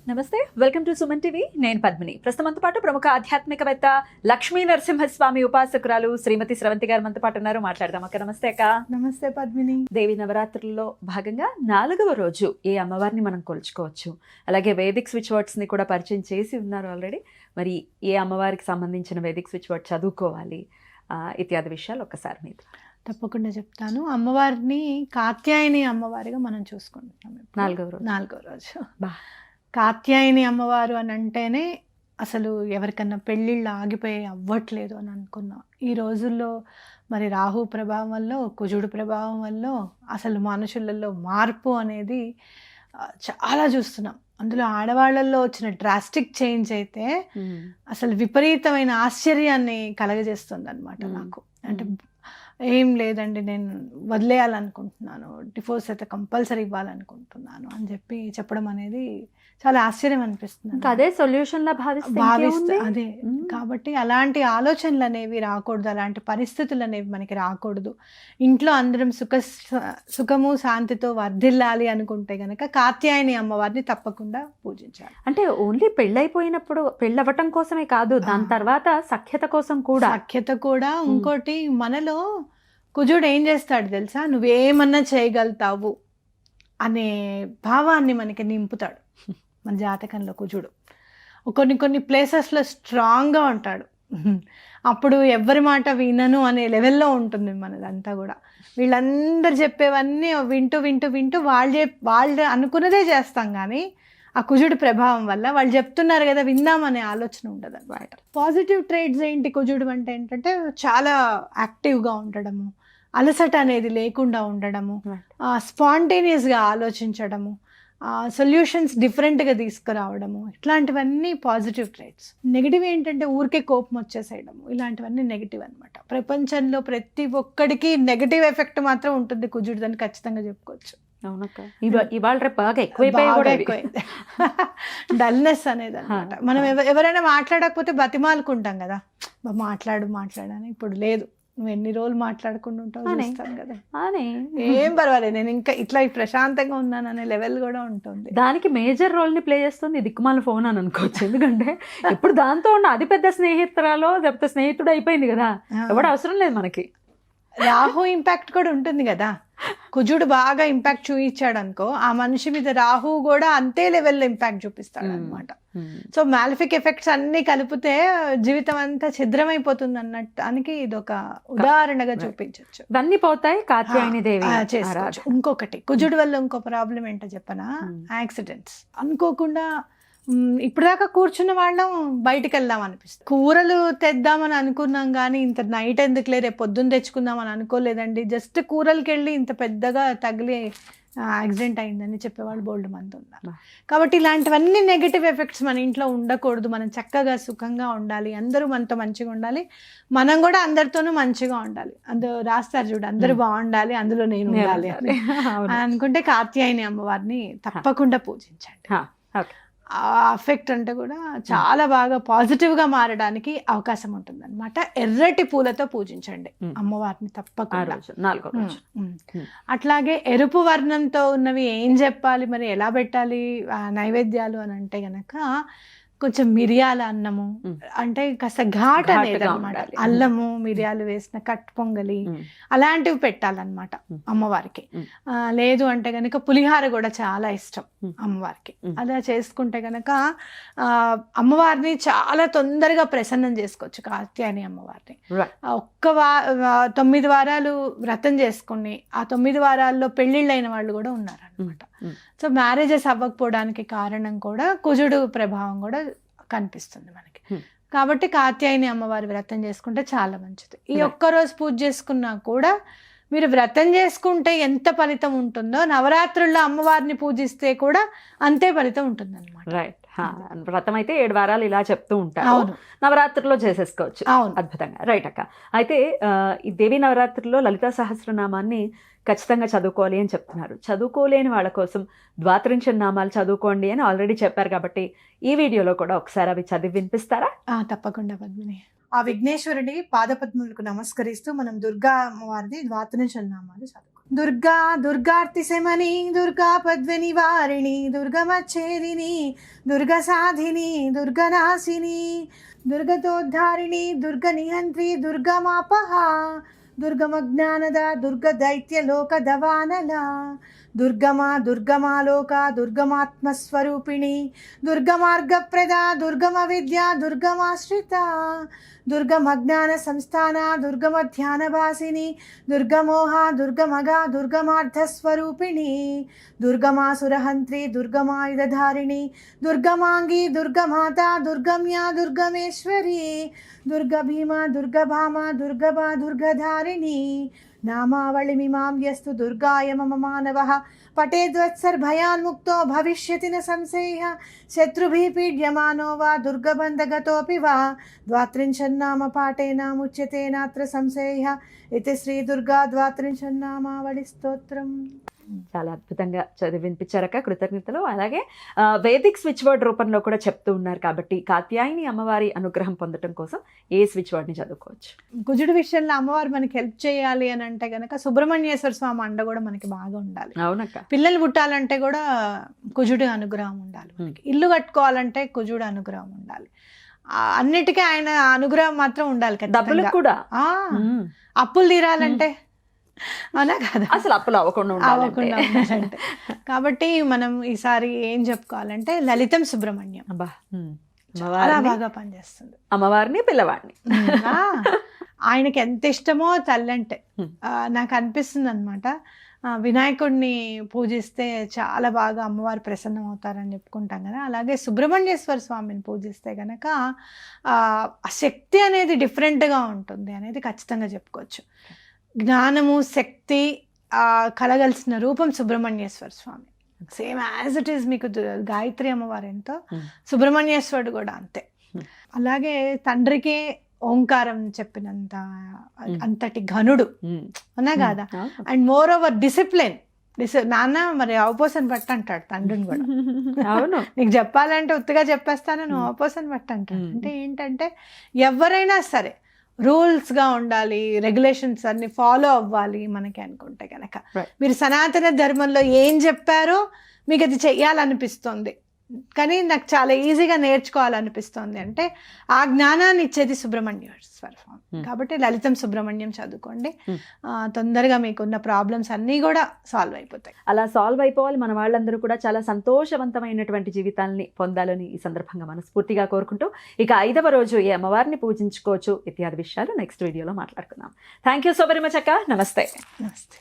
నమస్తే, welcome to Suman TV. నేను పద్మిని. ప్రస్తుతంతో పాటు ప్రముఖ ఆధ్యాత్మికవేత్త లక్ష్మీ నరసింహస్వామి ఉపాసకురాలు శ్రీమతి స్రవంతి గారు మనతో పాటు ఉన్నారు. మాట్లాడదాం అక్క. నమస్తే అక్క. నమస్తే పద్మిని. దేవి నవరాత్రుల్లో భాగంగా 4వ రోజు ఏ అమ్మవారిని మనం కొలుచుకోవచ్చు, అలాగే వేదిక్ స్విచ్ వర్డ్స్ ని కూడా పరిచయం చేసి ఉన్నారు ఆల్రెడీ. మరి ఏ అమ్మవారికి సంబంధించిన వేదిక్ స్విచ్ వర్డ్ చదువుకోవాలి ఇత్యాది విషయాలు ఒక్కసారి మీద తప్పకుండా చెప్తాను. అమ్మవారిని కాత్యాయని అమ్మవారిగా మనం చూసుకుంటున్నాం. 4వ రోజు కాత్యాయని అమ్మవారు అని అంటేనే అసలు ఎవరికన్నా పెళ్ళిళ్ళు ఆగిపోయి అవ్వట్లేదు అని అనుకున్నాం. ఈ రోజుల్లో మరి రాహు ప్రభావం వల్ల, కుజుడు ప్రభావం వల్ల అసలు మనుషులలో మార్పు అనేది చాలా చూస్తున్నాం. అందులో ఆడవాళ్ళల్లో వచ్చిన డ్రాస్టిక్ చేంజ్ అయితే అసలు విపరీతమైన ఆశ్చర్యాన్ని కలగజేస్తుంది అనమాట నాకు. అంటే ఏం లేదండి, నేను వదిలేయాలనుకుంటున్నాను, డివోర్స్ అయితే కంపల్సరీ ఇవ్వాలనుకుంటున్నాను అని చెప్పి చెప్పడం అనేది చాలా ఆశ్చర్యం అనిపిస్తుంది. అదే సొల్యూషన్ లా భావిస్తే అదే. కాబట్టి అలాంటి ఆలోచనలు అనేవి రాకూడదు, అలాంటి పరిస్థితులు అనేవి మనకి రాకూడదు. ఇంట్లో అందరం సుఖము శాంతితో వర్ధిల్లాలి అనుకుంటే గనక కాత్యాయని అమ్మవారిని తప్పకుండా పూజించాలి. అంటే ఓన్లీ పెళ్ళైపోయినప్పుడు పెళ్ళవటం కోసమే కాదు, దాని తర్వాత సఖ్యత కోసం కూడా. ఇంకోటి మనలో కుజుడు ఏం చేస్తాడు తెలుసా, నువ్వేమన్నా చేయగలుగుతావు అనే భావాన్ని మనకి నింపుతాడు. మన జాతకంలో కుజుడు కొన్ని ప్లేసెస్లో స్ట్రాంగ్గా ఉంటాడు. అప్పుడు ఎవరి మాట వినను అనే లెవెల్లో ఉంటుంది మనదంతా కూడా. వీళ్ళందరూ చెప్పేవన్నీ వింటూ వింటూ వింటూ వాళ్ళు అనుకున్నదే చేస్తాం, కానీ ఆ కుజుడు ప్రభావం వల్ల వాళ్ళు చెప్తున్నారు కదా విందామనే ఆలోచన ఉండదు అనమాట. పాజిటివ్ ట్రేడ్స్ ఏంటి కుజుడు అంటే ఏంటంటే చాలా యాక్టివ్గా ఉండడము, అలసట అనేది లేకుండా ఉండడము, స్పాంటేనియస్గా ఆలోచించడము, సొల్యూషన్స్ డిఫరెంట్గా తీసుకురావడము, ఇట్లాంటివన్నీ పాజిటివ్ ట్రేట్స్. నెగిటివ్ ఏంటంటే ఊరికే కోపం వచ్చేసేయడము, ఇలాంటివన్నీ నెగిటివ్ అనమాట. ప్రపంచంలో ప్రతి ఒక్కడికి నెగిటివ్ ఎఫెక్ట్ మాత్రం ఉంటుంది కుజుడిదని ఖచ్చితంగా చెప్పుకోవచ్చు. ఇవాళ రేపు బాగా ఎక్కువైపోయింది డల్నెస్ అనేది అనమాట. మనం ఎవరైనా మాట్లాడకపోతే బతిమాలుకుంటాం కదా, మాట్లాడని. ఇప్పుడు లేదు, నువ్వు ఎన్ని రోజులు మాట్లాడకుండా ఉంటావు కదా, ఏం పర్వాలేదు, నేను ఇంకా ఇట్లా ప్రశాంతంగా ఉన్నాను అనే లెవెల్ కూడా ఉంటుంది. దానికి మేజర్ రోల్ ని ప్లే చేస్తుంది దిక్కుమాల ఫోన్ అని అనుకోవచ్చు. ఎందుకంటే ఇప్పుడు దాంతో ఉన్న అది పెద్ద స్నేహితురాలో లేకపోతే స్నేహితుడు అయిపోయింది కదా, ఎవడు అవసరం లేదు మనకి. రాహు ఇంపాక్ట్ కూడా ఉంటుంది కదా. కుజుడు బాగా ఇంపాక్ట్ చూపించాడు అనుకో, ఆ మనిషి మీద రాహు కూడా అంతే లెవెల్లో ఇంపాక్ట్ చూపిస్తాడు అనమాట. సో మాలిఫిక్ ఎఫెక్ట్స్ అన్ని కలిపితే జీవితం అంతా ఛిద్రమైపోతుంది అన్నట్టానికి ఇది ఒక ఉదాహరణగా చూపించవచ్చు. ఇవన్నీ పోతాయి కాత్యాయని దేవి చేసుకోవచ్చు. ఇంకొకటి కుజుడు వల్ల ఇంకో ప్రాబ్లం ఏంటో చెప్పనా, యాక్సిడెంట్స్. అనుకోకుండా ఇప్పుడు దాకా కూర్చున్న వాళ్ళం బయటికి వెళ్దాం అనిపిస్తుంది. కూరలు తెద్దామని అనుకున్నాం కానీ ఇంత నైట్ ఎందుకులే రేపు పొద్దున్న తెచ్చుకుందామని అనుకోలేదండి. జస్ట్ కూరలకి వెళ్ళి ఇంత పెద్దగా తగిలి యాక్సిడెంట్ అయిందని చెప్పేవాళ్ళు బోల్డ్ మంది ఉన్నారు. కాబట్టి ఇలాంటివన్నీ నెగిటివ్ ఎఫెక్ట్స్ మన ఇంట్లో ఉండకూడదు. మనం చక్కగా సుఖంగా ఉండాలి, అందరూ మనతో మంచిగా ఉండాలి, మనం కూడా అందరితోనూ మంచిగా ఉండాలి. అందులో రాస్తారు చూడు, అందరూ బాగుండాలి అందులో నేను ఉండాలి అని అనుకుంటే కాత్యాయని అమ్మవారిని తప్పకుండా పూజించండి. ఆ ఎఫెక్ట్ అంటే కూడా చాలా బాగా పాజిటివ్గా మారడానికి అవకాశం ఉంటుంది అనమాట. ఎర్రటి పూలతో పూజించండి అమ్మవారిని తప్పకుండా. అట్లాగే ఎరుపు వర్ణంతో ఉన్నవి ఏం చెప్పాలి, మరి ఎలా పెట్టాలి నైవేద్యాలు అని అంటే గనక కొంచెం మిరియాల అన్నము, అంటే కాస్త ఘాట్ అనేది అనమాట. అల్లము మిరియాలు వేసిన కట్ పొంగలి అలాంటివి పెట్టాలన్నమాట అమ్మవారికి. లేదు అంటే గనక పులిహార కూడా చాలా ఇష్టం అమ్మవారికి. అలా చేసుకుంటే గనక అమ్మవారిని చాలా తొందరగా ప్రసన్నం చేసుకోవచ్చు కాత్యాయని అమ్మవారిని. 9 వారాలు వ్రతం చేసుకుని ఆ 9 వారాల్లో పెళ్ళిళ్ళైన వాళ్ళు కూడా ఉన్నారు అనమాట. సో మ్యారేజెస్ అవ్వకపోవడానికి కారణం కూడా కుజుడు ప్రభావం కూడా కనిపిస్తుంది మనకి. కాబట్టి కాత్యాయని అమ్మవారి వ్రతం చేసుకుంటే చాలా మంచిది. ఈ ఒక్కరోజు పూజ చేసుకున్నా కూడా మీరు వ్రతం చేసుకుంటే ఎంత ఫలితం ఉంటుందో నవరాత్రుల్లో అమ్మవారిని పూజిస్తే కూడా అంతే ఫలితం ఉంటుంది అనమాట. రైట్. వ్రతం అయితే 7 వారాలు ఇలా చెప్తూ ఉంటారు, నవరాత్రిలో చేసేసుకోవచ్చు. అద్భుతంగా. రైట్ అక్క. అయితే ఈ దేవి నవరాత్రిలో లలితా సహస్రనామాన్ని ఖచ్చితంగా చదువుకోవాలి అని చెప్తున్నారు. చదువుకోలేని వాళ్ళ కోసం ద్వాత్రింశ నామాలు చదువుకోండి అని ఆల్రెడీ చెప్పారు, కాబట్టి ఈ వీడియోలో కూడా ఒకసారి అవి చదివి వినిపిస్తారా? తప్పకుండా పద్మిని. ఆ విఘ్నేశ్వరుడి పాదపద్ములకు నమస్కరిస్తూ మనం దుర్గా అమ్మవారిది ద్వాత్రింశ నామాలు చదువుకోండి. దుర్గా దుర్గార్తి శమని దుర్గా పద్మిని వారిణి దుర్గమచ్ఛేదిని దుర్గసాధిని దుర్గనాశిని దుర్గతోద్ధారిణి దుర్గనిహంత్రి దుర్గమాపహ దుర్గమజ్ఞానద దుర్గదైత్యలోకదవానల దుర్గమా దుర్గమాలోక దుర్గమాత్మస్వరూపిణి దుర్గమార్గప్రద దుర్గమ విద్య దుర్గమాశ్రిత దుర్గమజ్ఞాన సంస్థాన దుర్గమధ్యానవాసిని దుర్గమోహ దుర్గమగ దుర్గమార్థస్వరూపిణి దుర్గమాసురహంత్రి దుర్గమాయుధధారిణి దుర్గమాంగి దుర్గమాత దుర్గమ్య దుర్గమేశ్వరి దుర్గభీమ దుర్గభామ దుర్గభా దుర్గధారిణి నామావళిమిమాం యస్తు దుర్గాయ మమ మానవః పఠేద్వత్సర్భయాన్ముక్తో భవిష్యతి న సంశయః శత్రుభిः పీడ్యమానో వా దుర్గబంధగతోऽపి వా ద్వాత్రింశన్నామ పాఠేనాముచ్యతే నాత్ర సంశయః ఇది శ్రీ దుర్గా ద్వాత్రింశన్నామావళి స్తోత్రం. చాలా అద్భుతంగా చదివి వినిపించారక్క, కృతజ్ఞతలు. అలాగే వేదిక్ స్విచ్ వర్డ్ రూపంలో కూడా చెప్తూ ఉన్నారు కాబట్టి కాత్యాయని అమ్మవారి అనుగ్రహం పొందడం కోసం ఏ స్విచ్ వర్డ్ని చదువుకోవచ్చు? కుజుడు విషయంలో అమ్మవారు మనకి హెల్ప్ చేయాలి అని అంటే గనక సుబ్రహ్మణ్యేశ్వర స్వామి అండ కూడా మనకి బాగా ఉండాలి. అవునక్క. పిల్లలు పుట్టాలంటే కూడా కుజుడు అనుగ్రహం ఉండాలి మనకి. ఇల్లు కట్టుకోవాలంటే కుజుడు అనుగ్రహం ఉండాలి. అన్నిటికీ ఆయన అనుగ్రహం మాత్రం ఉండాలి కదా. డబ్బులు కూడా, అప్పులు తీరాలంటే అవునా కదా, అసలు అప్పులు అవ్వకుండా ఉండాలంటే. కాబట్టి మనం ఈసారి ఏం చెప్పుకోవాలంటే లలితం సుబ్రహ్మణ్యం చాలా బాగా పనిచేస్తుంది. అమ్మవారిని పిల్లవాడిని ఆయనకి ఎంత ఇష్టమో తల్లి అంటే. నాకు అనిపిస్తుంది అనమాట, వినాయకుడిని పూజిస్తే చాలా బాగా అమ్మవారు ప్రసన్నం అవుతారని చెప్పుకుంటాం కదా. అలాగే సుబ్రహ్మణ్యేశ్వర స్వామిని పూజిస్తే కనుక ఆ శక్తి అనేది డిఫరెంట్గా ఉంటుంది అనేది ఖచ్చితంగా చెప్పుకోవచ్చు. జ్ఞానము శక్తి కలగలిసిన రూపం సుబ్రహ్మణ్యేశ్వర స్వామి. సేమ్ యాజ్ ఇట్ ఈస్ మీకు గాయత్రి అమ్మవారు ఎంతో, సుబ్రహ్మణ్యేశ్వరుడు కూడా అంతే. అలాగే తండ్రికే ఓంకారం చెప్పినంత అంతటి ఘనుడు అవునా కాదా. And more over discipline. నాన్న మరి అవపోసని బట్టి అంటాడు తండ్రిని కూడా. అవును, నీకు చెప్పాలంటే ఉత్తిగా చెప్పేస్తాను, నువ్వు అవపోసని బట్టి అంటాడు. అంటే ఏంటంటే ఎవరైనా సరే రూల్స్గా ఉండాలి, రెగ్యులేషన్స్ అన్ని ఫాలో అవ్వాలి మనకి అనుకుంటే కనుక. మీరు సనాతన ధర్మంలో ఏం చెప్పారో మీకు అది చెయ్యాలనిపిస్తుంది, కానీ నాకు చాలా ఈజీగా నేర్చుకోవాలనిపిస్తుంది అంటే ఆ జ్ఞానాన్ని ఇచ్చేది సుబ్రహ్మణ్యేశ్వర స్వామి. కాబట్టి లలితం సుబ్రహ్మణ్యం చదువుకోండి, తొందరగా మీకున్న ప్రాబ్లమ్స్ అన్నీ కూడా సాల్వ్ అయిపోతాయి. అలా సాల్వ్ అయిపోవాలి. మన వాళ్ళందరూ కూడా చాలా సంతోషవంతమైనటువంటి జీవితాలని పొందాలని ఈ సందర్భంగా మనస్ఫూర్తిగా కోరుకుంటూ ఇక 5వ రోజు ఈ అమ్మవారిని పూజించుకోవచ్చు ఇత్యాది విషయాలు నెక్స్ట్ వీడియోలో మాట్లాడుకుందాం. Thank you so very much అక్క. నమస్తే. నమస్తే.